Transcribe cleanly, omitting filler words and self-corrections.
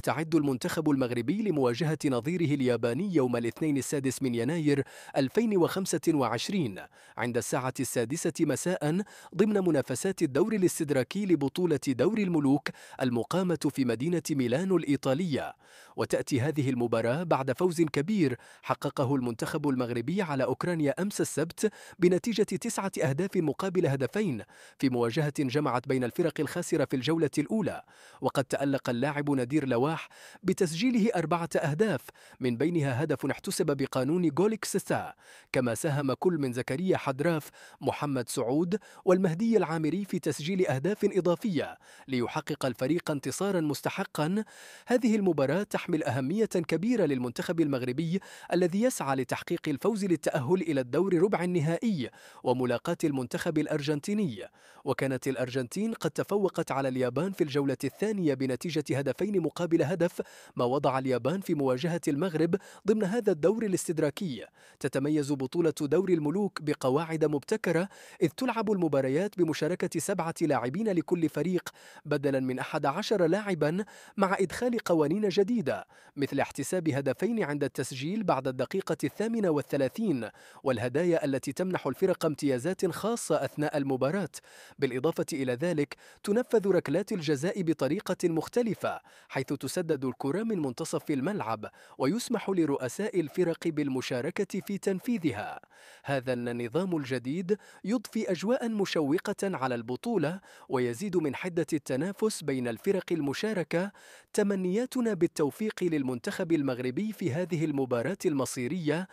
يستعد المنتخب المغربي لمواجهة نظيره الياباني يوم الاثنين السادس من يناير 2025 عند الساعة 6 مساء ضمن منافسات الدور الاستدراكي لبطولة دور الملوك المقامة في مدينة ميلانو الإيطالية. وتأتي هذه المباراة بعد فوز كبير حققه المنتخب المغربي على أوكرانيا أمس السبت بنتيجة 9 أهداف مقابل هدفين في مواجهة جمعت بين الفرق الخاسرة في الجولة الأولى. وقد تألق اللاعب نادير لواح بتسجيله 4 أهداف من بينها هدف احتسب بقانون جوليكستا، كما ساهم كل من زكريا حدراف، محمد سعود والمهدي العامري في تسجيل أهداف إضافية ليحقق الفريق انتصارا مستحقا. هذه المباراة تحمل أهمية كبيرة للمنتخب المغربي الذي يسعى لتحقيق الفوز للتأهل إلى الدور ربع النهائي وملاقاة المنتخب الأرجنتيني. وكانت الأرجنتين قد تفوقت على اليابان في الجولة الثانية بنتيجة هدفين مقابل هدف، ما وضع اليابان في مواجهة المغرب ضمن هذا الدور الاستدراكي. تتميز بطولة دور الملوك بقواعد مبتكرة، إذ تلعب المباريات بمشاركة 7 لاعبين لكل فريق بدلا من 11 لاعبا، مع إدخال قوانين جديدة مثل احتساب هدفين عند التسجيل بعد الدقيقة 38 والهدايا التي تمنح الفرق امتيازات خاصة أثناء المباراة. بالإضافة إلى ذلك تنفذ ركلات الجزاء بطريقة مختلفة، حيث تسدد الكرة من منتصف الملعب ويسمح لرؤساء الفرق بالمشاركة في تنفيذها. هذا النظام الجديد يضفي أجواء مشوقة على البطولة ويزيد من حدة التنافس بين الفرق المشاركة. تمنياتنا بالتوفيق للمنتخب المغربي في هذه المباراة المصيرية